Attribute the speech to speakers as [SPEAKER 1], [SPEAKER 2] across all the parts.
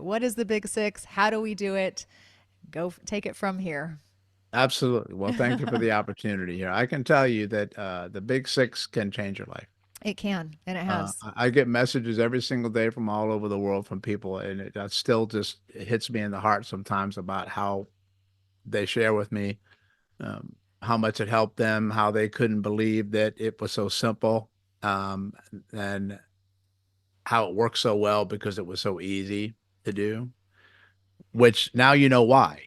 [SPEAKER 1] What is the big six? How do we do it? Take it from here.
[SPEAKER 2] Absolutely. Well, thank you for the opportunity here. I can tell you that the big six can change your life.
[SPEAKER 1] It can, and it has.
[SPEAKER 2] I get messages every single day from all over the world from people, and it still just it hits me in the heart sometimes about how they share with me how much it helped them, how they couldn't believe that it was so simple, and how it worked so well because it was so easy to do, which now you know why.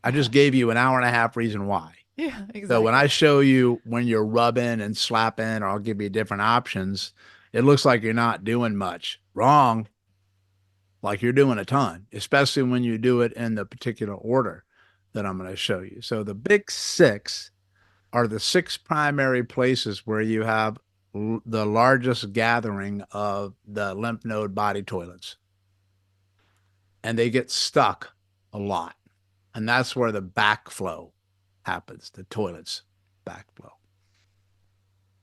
[SPEAKER 2] I just gave you an hour and a half reason why.
[SPEAKER 1] Yeah,
[SPEAKER 2] So when I
[SPEAKER 1] exactly.
[SPEAKER 2] show you when you're rubbing and slapping, or I'll give you different options, it looks like you're not doing much. Wrong. Like you're doing a ton, especially when you do it in the particular order that I'm going to show you. So the big six are the six primary places where you have the largest gathering of the lymph node body toilets, and they get stuck a lot. And that's where the backflow happens, the toilets backflow.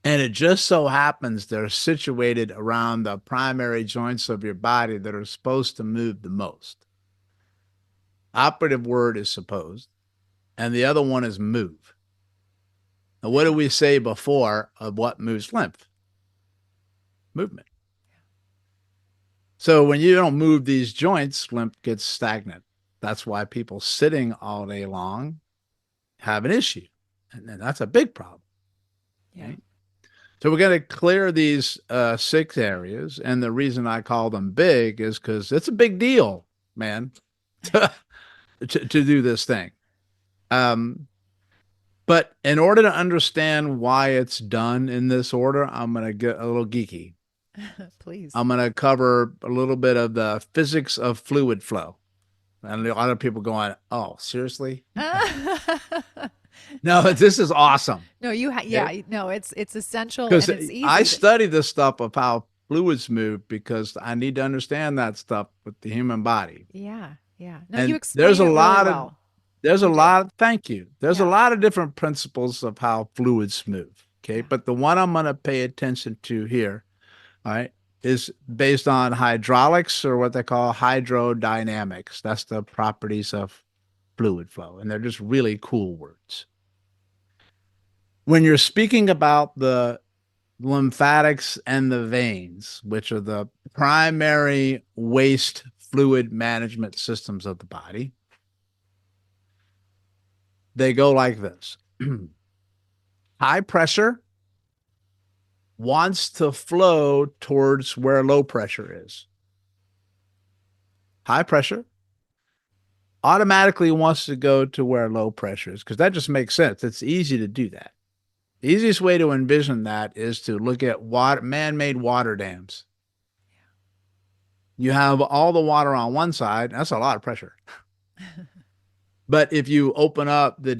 [SPEAKER 2] And it just so happens they're situated around the primary joints of your body that are supposed to move the most. Operative word is supposed, and the other one is move. Now, what did we say before of what moves lymph? Movement. So when you don't move these joints, lymph gets stagnant. That's why people sitting all day long have an issue. And that's a big problem.
[SPEAKER 1] Yeah.
[SPEAKER 2] Right? So we're going to clear these six areas. And the reason I call them big is because it's a big deal, man, to do this thing. Um, but in order to understand why it's done in this order, I'm going to get a little geeky.
[SPEAKER 1] Please.
[SPEAKER 2] I'm going to cover a little bit of the physics of fluid flow. And a lot of people going, oh, seriously? No, this is awesome.
[SPEAKER 1] No,
[SPEAKER 2] Okay.
[SPEAKER 1] yeah, no, it's essential
[SPEAKER 2] Because
[SPEAKER 1] and it's
[SPEAKER 2] I
[SPEAKER 1] easy to,
[SPEAKER 2] study this stuff of how fluids move because I need to understand that stuff with the human body.
[SPEAKER 1] yeah, yeah. No, you
[SPEAKER 2] And there's
[SPEAKER 1] explain
[SPEAKER 2] a
[SPEAKER 1] it really
[SPEAKER 2] lot of
[SPEAKER 1] well.
[SPEAKER 2] there's a
[SPEAKER 1] You do.
[SPEAKER 2] lot of thank you. There's a
[SPEAKER 1] Yeah.
[SPEAKER 2] lot of different principles of how fluids move. Okay.
[SPEAKER 1] Yeah.
[SPEAKER 2] But the one I'm going to pay attention to here, all right, is based on hydraulics, or what they call hydrodynamics. That's the properties of fluid flow. And they're just really cool words. When you're speaking about the lymphatics and the veins, which are the primary waste fluid management systems of the body, they go like this. High pressure wants to flow towards where low pressure is. High pressure automatically wants to go to where low pressure is because that just makes sense. It's easy to do that. The easiest way to envision that is to look at man-made water dams. You have all the water on one side, that's a lot of pressure. But if you open up the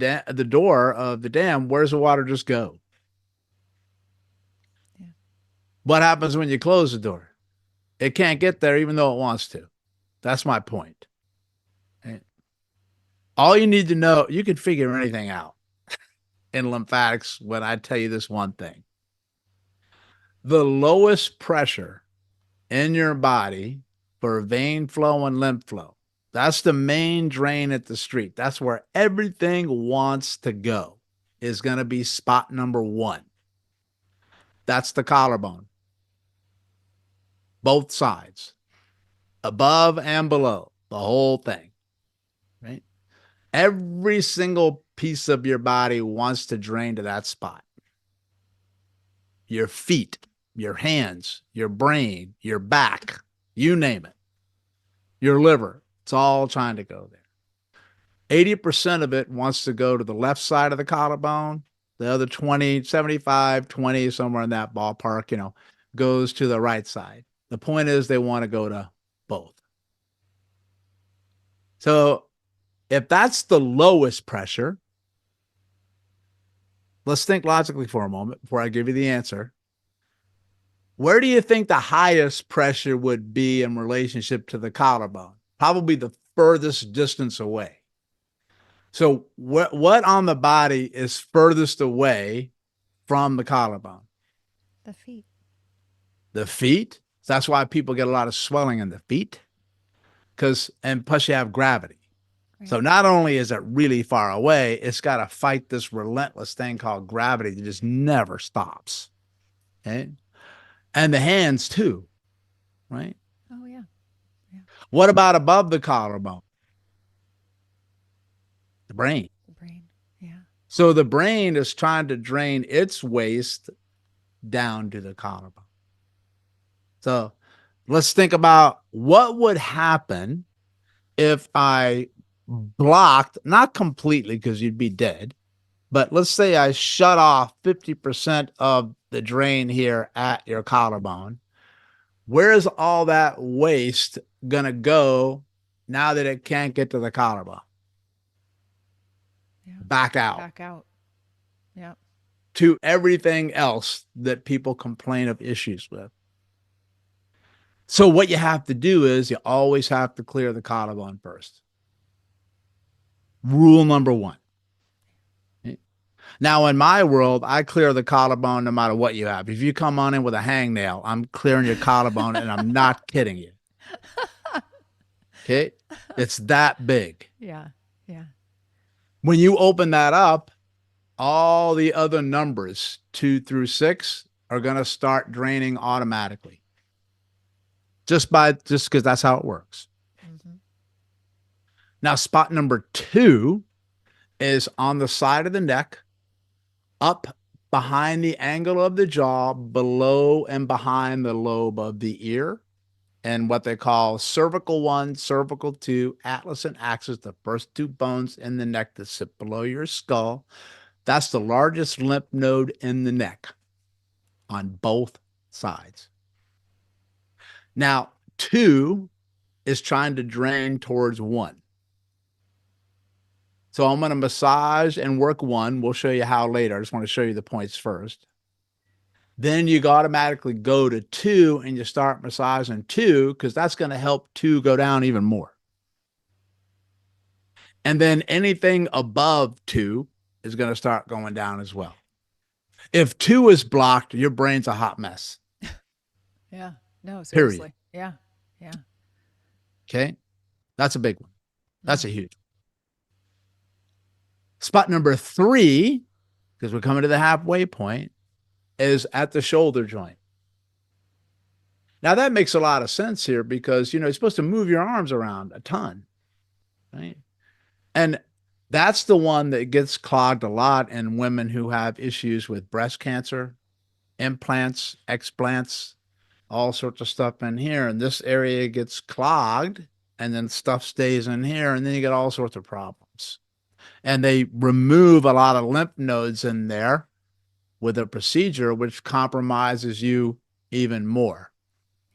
[SPEAKER 2] door of the dam, where's the water just go?
[SPEAKER 1] Yeah.
[SPEAKER 2] What happens when you close the door? It can't get there even though it wants to. That's my point. Right? All you need to know, you can figure anything out in lymphatics when I tell you this one thing. The lowest pressure in your body for vein flow and lymph flow, that's the main drain at the street. That's where everything wants to go, is going to be spot number one. That's the collarbone, both sides, above and below, the whole thing, right? Every single piece of your body wants to drain to that spot. Your feet, your hands, your brain, your back, you name it, your liver, it's all trying to go there. 80% of it wants to go to the left side of the collarbone. The other 20, 75, 20, somewhere in that ballpark, goes to the right side. The point is they want to go to both. So if that's the lowest pressure, let's think logically for a moment before I give you the answer. Where do you think the highest pressure would be in relationship to the collarbone? Probably the furthest distance away. So what on the body is furthest away from the collarbone?
[SPEAKER 1] The feet.
[SPEAKER 2] The feet. That's why people get a lot of swelling in the feet, and plus you have gravity.
[SPEAKER 1] Right.
[SPEAKER 2] So not only is it really far away, it's got to fight this relentless thing called gravity that just never stops. Okay. And the hands too, right?
[SPEAKER 1] Oh, yeah. Yeah.
[SPEAKER 2] What about above the collarbone? The brain.
[SPEAKER 1] The brain. Yeah.
[SPEAKER 2] So the brain is trying to drain its waste down to the collarbone. So let's think about what would happen if I blocked, not completely because you'd be dead, but let's say I shut off 50% of the drain here at your collarbone. Where's all that waste going to go now that it can't get to the collarbone?
[SPEAKER 1] Yeah.
[SPEAKER 2] Back out
[SPEAKER 1] Back out. Yeah.
[SPEAKER 2] to everything else that people complain of issues with. So what you have to do is you always have to clear the collarbone first. Rule number one. Now, in my world, I clear the collarbone no matter what you have. If you come on in with a hangnail, I'm clearing your collarbone, and I'm not kidding you. Okay? It's that big.
[SPEAKER 1] Yeah. Yeah.
[SPEAKER 2] When you open that up, all the other numbers, 2 through 6, are going to start draining automatically. Just because that's how it works.
[SPEAKER 1] Mm-hmm.
[SPEAKER 2] Now, spot number 2 is on the side of the neck, up behind the angle of the jaw, below and behind the lobe of the ear, and what they call cervical 1, cervical 2, atlas and axis, the first 2 bones in the neck that sit below your skull. That's the largest lymph node in the neck on both sides. Now, 2 is trying to drain towards 1. So I'm going to massage and work 1. We'll show you how later. I just want to show you the points first. Then you automatically go to 2 and you start massaging 2 because that's going to help 2 go down even more. And then anything above 2 is going to start going down as well. If 2 is blocked, your brain's a hot mess.
[SPEAKER 1] Yeah. No,
[SPEAKER 2] Period.
[SPEAKER 1] seriously. Yeah. Yeah.
[SPEAKER 2] Okay. That's a big one. That's a huge one. Spot number 3, because we're coming to the halfway point, is at the shoulder joint. Now that makes a lot of sense here because, you're supposed to move your arms around a ton, right? And that's the one that gets clogged a lot in women who have issues with breast cancer, implants, explants, all sorts of stuff in here. And this area gets clogged and then stuff stays in here. And then you get all sorts of problems. And they remove a lot of lymph nodes in there with a procedure, which compromises you even more.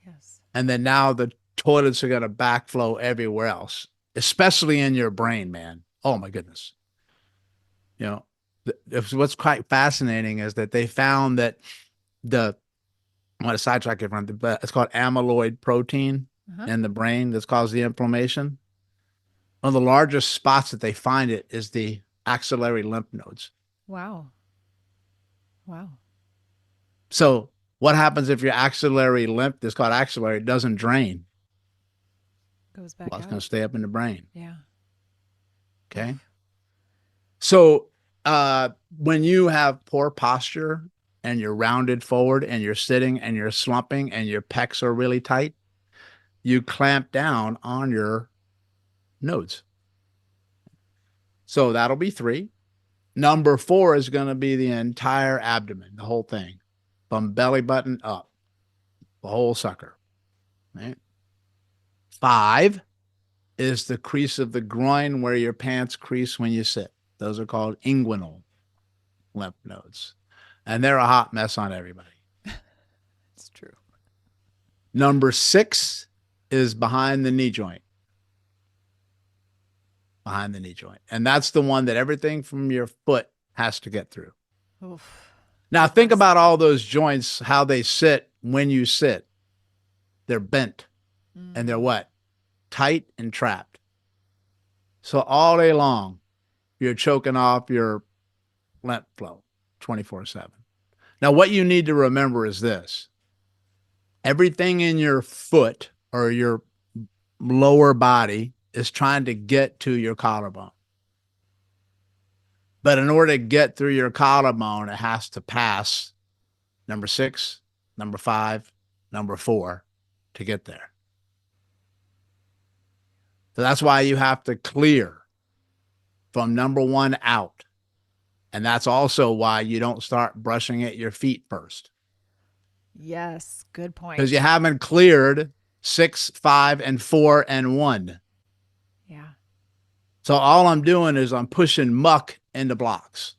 [SPEAKER 1] Yes.
[SPEAKER 2] And then now the toilets are going to backflow everywhere else, especially in your brain, man. Oh my goodness. What's quite fascinating is that they found that I want to sidetrack it from, but it's called amyloid protein in the brain that's caused the inflammation. One of the largest spots that they find it is the axillary lymph nodes.
[SPEAKER 1] Wow. Wow.
[SPEAKER 2] So what happens if your axillary lymph, that's called axillary, doesn't drain?
[SPEAKER 1] Goes back
[SPEAKER 2] Well, it's
[SPEAKER 1] out.
[SPEAKER 2] going to stay up in the brain.
[SPEAKER 1] Yeah.
[SPEAKER 2] Okay. So when you have poor posture and you're rounded forward and you're sitting and you're slumping and your pecs are really tight, you clamp down on your nodes. So that'll be 3. Number 4 is going to be the entire abdomen, the whole thing, from belly button up, the whole sucker. Right? 5 is the crease of the groin where your pants crease when you sit. Those are called inguinal lymph nodes. And they're a hot mess on everybody.
[SPEAKER 1] It's true.
[SPEAKER 2] Number 6 is behind the knee joint. Behind the knee joint. And that's the one that everything from your foot has to get through.
[SPEAKER 1] Oof.
[SPEAKER 2] Now think about all those joints, how they sit when you sit. They're bent and they're what? Tight and trapped. So all day long, you're choking off your lymph flow 24/7. Now, what you need to remember is this. Everything in your foot or your lower body is trying to get to your collarbone. But in order to get through your collarbone, it has to pass number 6, number 5, number 4 to get there. So that's why you have to clear from number 1 out. And that's also why you don't start brushing at your feet first.
[SPEAKER 1] Yes, good
[SPEAKER 2] Because you
[SPEAKER 1] point.
[SPEAKER 2] haven't cleared 6, 5, and 4 and 1.
[SPEAKER 1] Yeah.
[SPEAKER 2] So all I'm doing is I'm pushing muck into blocks.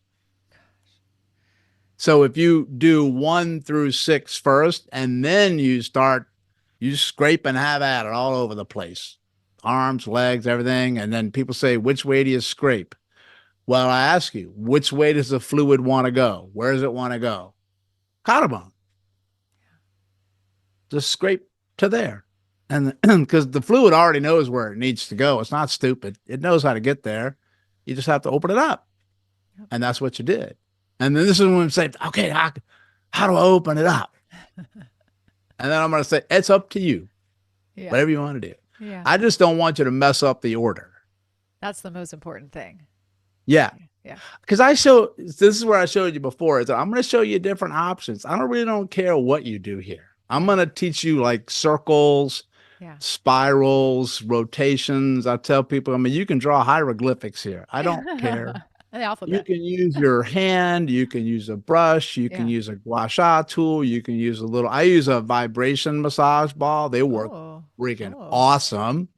[SPEAKER 2] So if you do 1 through 6 first, and then you scrape and have at it all over the place, arms, legs, everything. And then people say, which way do you scrape? Well, I ask you, which way does the fluid want to go? Where does it want to go? Collarbone. Just scrape to there. And because the fluid already knows where it needs to go. It's not stupid. It knows how to get there. You just have to open it up.
[SPEAKER 1] Yep.
[SPEAKER 2] And that's what you did. And then this is when we say, okay, how do I open it up? And then I'm going to say, it's up to you.
[SPEAKER 1] Yeah.
[SPEAKER 2] Whatever you want to do.
[SPEAKER 1] Yeah.
[SPEAKER 2] I just don't want you to mess up the order.
[SPEAKER 1] That's the most important thing.
[SPEAKER 2] Yeah.
[SPEAKER 1] Yeah.
[SPEAKER 2] Because this is where I showed you before, is that I'm going to show you different options. I don't care what you do here. I'm going to teach you like circles,
[SPEAKER 1] Yeah.
[SPEAKER 2] spirals, rotations. I tell people, I mean, you can draw hieroglyphics here. I don't care.
[SPEAKER 1] The
[SPEAKER 2] You
[SPEAKER 1] alphabet.
[SPEAKER 2] can use your hand, you can use a brush, you can
[SPEAKER 1] Yeah.
[SPEAKER 2] use a gua sha tool, you can use I use a vibration massage ball. They work
[SPEAKER 1] Oh.
[SPEAKER 2] freaking
[SPEAKER 1] Oh.
[SPEAKER 2] awesome.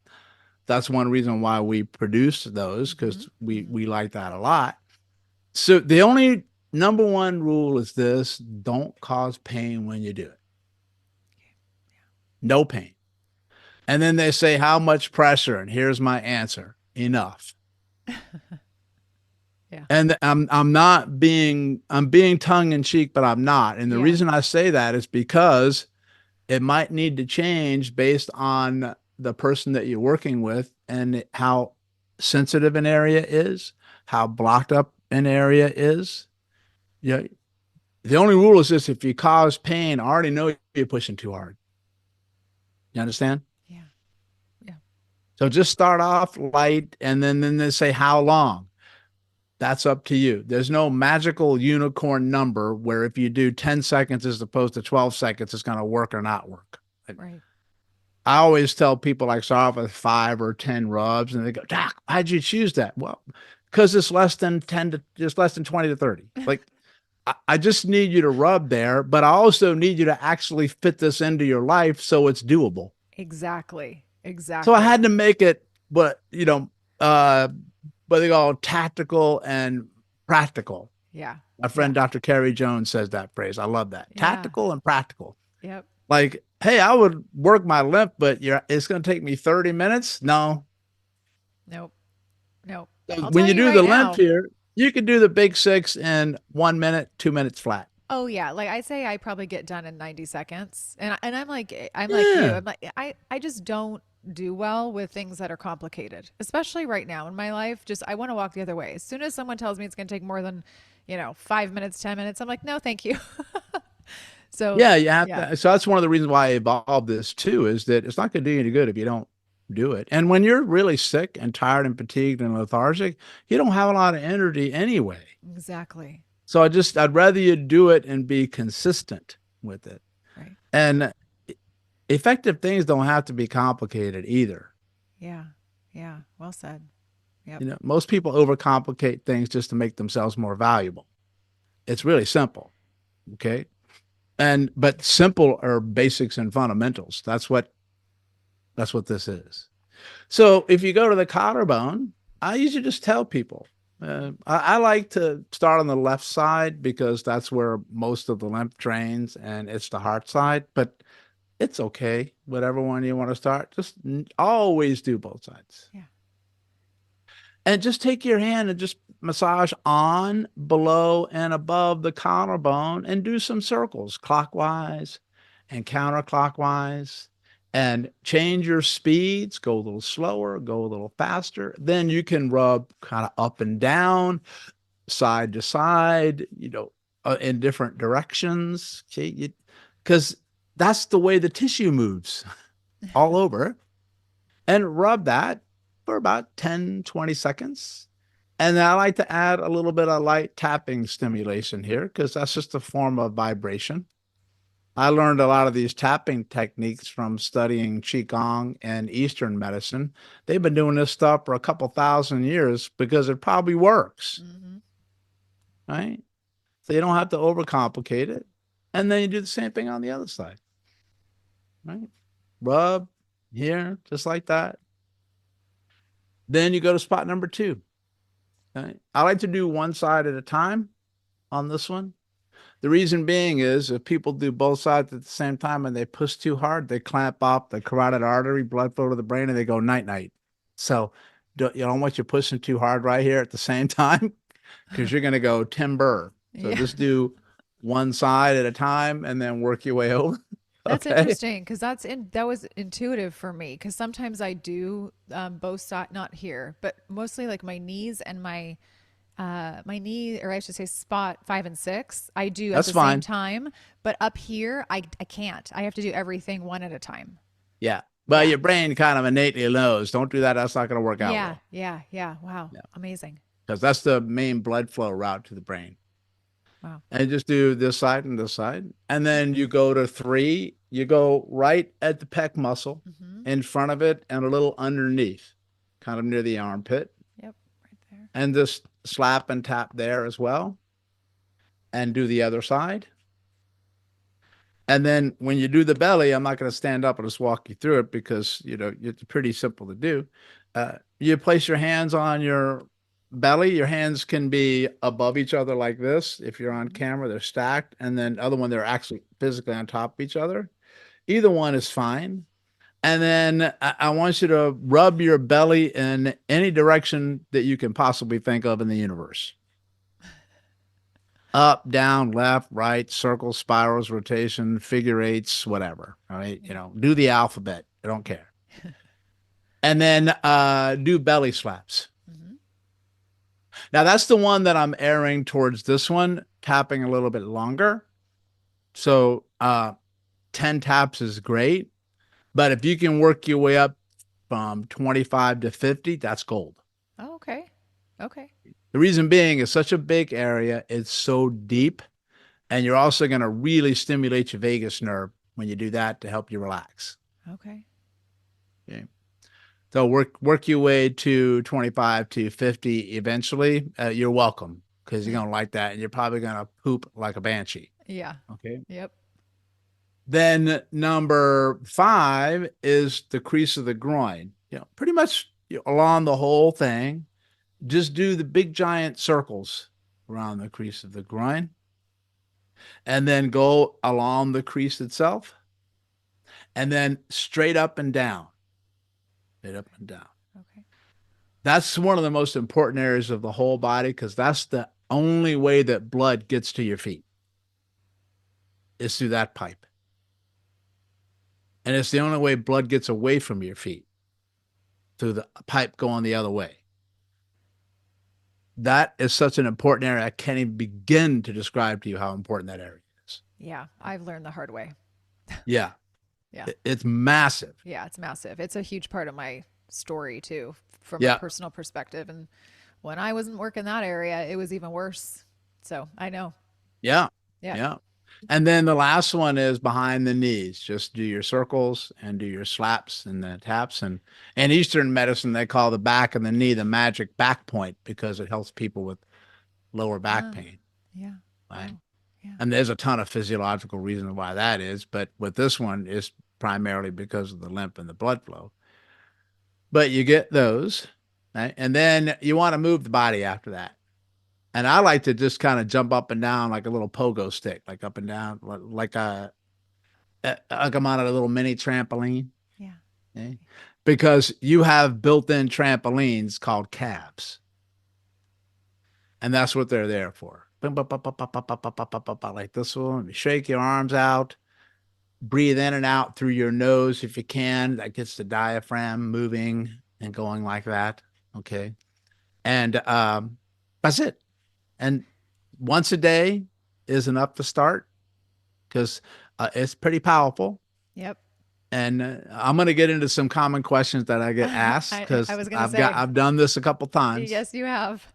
[SPEAKER 2] That's one reason why we produce those, because
[SPEAKER 1] Mm-hmm.
[SPEAKER 2] we like that a lot. So the only number one rule is this: don't cause pain when you do it. No pain. And then they say, how much pressure? And here's my answer: enough.
[SPEAKER 1] Yeah.
[SPEAKER 2] And I'm being tongue in cheek, but I'm not. And the
[SPEAKER 1] Yeah.
[SPEAKER 2] reason I say that is because it might need to change based on the person that you're working with and how sensitive an area is, how blocked up an area is. Yeah. The only rule is this: if you cause pain, I already know you're pushing too hard. You understand?
[SPEAKER 1] Yeah. Yeah.
[SPEAKER 2] So just start off light, and then they say how long. That's up to you. There's no magical unicorn number where if you do 10 seconds as opposed to 12 seconds, it's going to work or not work.
[SPEAKER 1] Right.
[SPEAKER 2] I always tell people, like, start off with 5 or 10 rubs, and they go, Doc, why'd you choose that? Well, because it's less than 20 to 30. Like, I just need you to rub there, but I also need you to actually fit this into your life so it's doable.
[SPEAKER 1] Exactly.
[SPEAKER 2] So I
[SPEAKER 1] Exactly.
[SPEAKER 2] had to make it, uh, what they call tactical and practical.
[SPEAKER 1] Yeah.
[SPEAKER 2] My friend Dr. Kerry Jones says that phrase. I love that.
[SPEAKER 1] Yeah.
[SPEAKER 2] Tactical and practical.
[SPEAKER 1] Yep.
[SPEAKER 2] Like, hey, I would work my lymph, but it's going to take me 30 minutes. No.
[SPEAKER 1] Nope. Nope.
[SPEAKER 2] So
[SPEAKER 1] I'll
[SPEAKER 2] when
[SPEAKER 1] tell
[SPEAKER 2] you
[SPEAKER 1] you
[SPEAKER 2] do
[SPEAKER 1] right
[SPEAKER 2] the lymph
[SPEAKER 1] now.
[SPEAKER 2] here, you can do the big 6 in 1 minute, 2 minutes flat.
[SPEAKER 1] Oh yeah, like I say I probably get done in 90 seconds. And I'm like you.
[SPEAKER 2] Yeah.
[SPEAKER 1] I'm like I just don't do well with things that are complicated. Especially right now in my life, just I want to walk the other way. As soon as someone tells me it's going to take more than, 5 minutes, 10 minutes, I'm like, "No, thank you." So,
[SPEAKER 2] Yeah, you have
[SPEAKER 1] yeah.
[SPEAKER 2] to. So that's one of the reasons why I evolved this too, is that it's not going to do you any good if you don't do it. And when you're really sick and tired and fatigued and lethargic, you don't have a lot of energy anyway.
[SPEAKER 1] Exactly.
[SPEAKER 2] So I'd rather you do it and be consistent with it.
[SPEAKER 1] Right.
[SPEAKER 2] And effective things don't have to be complicated either.
[SPEAKER 1] Yeah. Yeah. Well said. Yep.
[SPEAKER 2] Most people overcomplicate things just to make themselves more valuable. It's really simple. Okay. But simple are basics and fundamentals. That's what this is. So if you go to the collarbone, I usually just tell people, I like to start on the left side because that's where most of the lymph drains and it's the heart side, but it's okay. Whatever one you want to start, just always do both sides.
[SPEAKER 1] Yeah.
[SPEAKER 2] And just take your hand and just massage on, below, and above the collarbone and do some circles clockwise and counterclockwise, and change your speeds. Go a little slower, go a little faster. Then you can rub kind of up and down, side to side, in different directions. Because that's the way the tissue moves all over. and rub that for about 10, 20 seconds. And then I like to add a little bit of light tapping stimulation here because that's just a form of vibration. I learned a lot of these tapping techniques from studying Qigong and Eastern medicine. They've been doing this stuff for a couple thousand years because it probably works,
[SPEAKER 1] Mm-hmm.
[SPEAKER 2] right? So you don't have to overcomplicate it. And then you do the same thing on the other side, right? Rub here, just like that. Then you go to spot number two. Right? I like to do one side at a time on this one. The reason being is if people do both sides at the same time and they push too hard, they clamp off the carotid artery, blood flow to the brain, and they go night night. So you don't want you pushing too hard right here at the same time because you're going to go timber. So
[SPEAKER 1] Yeah.
[SPEAKER 2] just do one side at a time and then work your way over.
[SPEAKER 1] That's
[SPEAKER 2] Okay.
[SPEAKER 1] interesting because that was intuitive for me because sometimes I do both side, not here, but mostly like my knees and my knee, or I should say spot 5 and 6, I do at
[SPEAKER 2] That's
[SPEAKER 1] the same
[SPEAKER 2] fine.
[SPEAKER 1] time. But up here, I can't. I have to do everything one at a time.
[SPEAKER 2] Yeah. But
[SPEAKER 1] Yeah.
[SPEAKER 2] your brain kind of innately knows don't do that. That's not going to work out
[SPEAKER 1] Yeah.
[SPEAKER 2] well.
[SPEAKER 1] Yeah. Yeah. Wow.
[SPEAKER 2] Yeah.
[SPEAKER 1] Amazing.
[SPEAKER 2] Because that's the main blood flow route to the brain.
[SPEAKER 1] Wow.
[SPEAKER 2] And just do this side and this side. And then
[SPEAKER 1] Okay.
[SPEAKER 2] you go to three, you go right at the pec muscle
[SPEAKER 1] Mm-hmm.
[SPEAKER 2] in front of it and a little underneath, kind of near the armpit,
[SPEAKER 1] Yep. Right there.
[SPEAKER 2] and just slap and tap there as well. And do the other side. And then when you do the belly, I'm not going to stand up and just walk you through it because, it's pretty simple to do. You place your hands on your belly. Your hands can be above each other like this. If you're on
[SPEAKER 1] Mm-hmm.
[SPEAKER 2] camera, they're stacked. And then the other one, they're actually physically on top of each other. Either one is fine. And then I want you to rub your belly in any direction that you can possibly think of in the universe. Up, down, left, right, circles, spirals, rotation, figure eights, whatever. All right.
[SPEAKER 1] Yeah.
[SPEAKER 2] Do the alphabet. I don't care. And then do belly slaps.
[SPEAKER 1] Mm-hmm.
[SPEAKER 2] Now that's the one that I'm airing towards this one, tapping a little bit longer. So 10 taps is great. But if you can work your way up from 25 to 50, that's gold.
[SPEAKER 1] Oh, okay. Okay.
[SPEAKER 2] The reason being is such a big area, it's so deep, and you're also going to really stimulate your vagus nerve when you do that to help you relax.
[SPEAKER 1] Okay.
[SPEAKER 2] Okay. So work your way to 25 to 50 eventually. You're welcome because you're going to like that and you're probably going to poop like a banshee.
[SPEAKER 1] Yeah.
[SPEAKER 2] Okay.
[SPEAKER 1] Yep.
[SPEAKER 2] Then number 5 is the crease of the groin. Pretty much along the whole thing. Just do the big giant circles around the crease of the groin and then go along the crease itself and then straight up and down. Straight up and down.
[SPEAKER 1] Okay.
[SPEAKER 2] That's one of the most important areas of the whole body because that's the only way that blood gets to your feet is through that pipe. And it's the only way blood gets away from your feet through the pipe going the other way. That is such an important area. I can't even begin to describe to you how important that area is.
[SPEAKER 1] Yeah. I've learned the hard way.
[SPEAKER 2] Yeah.
[SPEAKER 1] Yeah.
[SPEAKER 2] It's massive.
[SPEAKER 1] Yeah. It's massive. It's a huge part of my story too, from a
[SPEAKER 2] Yeah.
[SPEAKER 1] personal perspective. And when I wasn't working that area, it was even worse. So I know.
[SPEAKER 2] Yeah.
[SPEAKER 1] Yeah.
[SPEAKER 2] Yeah. And then the last one is behind the knees. Just do your circles and do your slaps and the taps. And in Eastern medicine, they call the back of the knee the magic back point because it helps people with lower back
[SPEAKER 1] Ah,
[SPEAKER 2] pain.
[SPEAKER 1] yeah.
[SPEAKER 2] Right.
[SPEAKER 1] Wow. Yeah.
[SPEAKER 2] And there's a ton of physiological reasons why that is. But with this one, is primarily because of the lymph and the blood flow. But you get those. Right? And then you want to move the body after that. And I like to just kind of jump up and down like a little pogo stick, like up and down, like like I'm on a little mini trampoline.
[SPEAKER 1] Yeah.
[SPEAKER 2] Okay? Because you have built-in trampolines called calves. And that's what they're there for. Like this one. You shake your arms out, breathe in and out through your nose if you can. That gets the diaphragm moving and going like that. Okay. And that's it. And once a day is enough to start because it's pretty powerful.
[SPEAKER 1] Yep.
[SPEAKER 2] And I'm going to get into some common questions that I get asked
[SPEAKER 1] I
[SPEAKER 2] because
[SPEAKER 1] was gonna say,
[SPEAKER 2] I've done this a couple times.
[SPEAKER 1] yes, you have.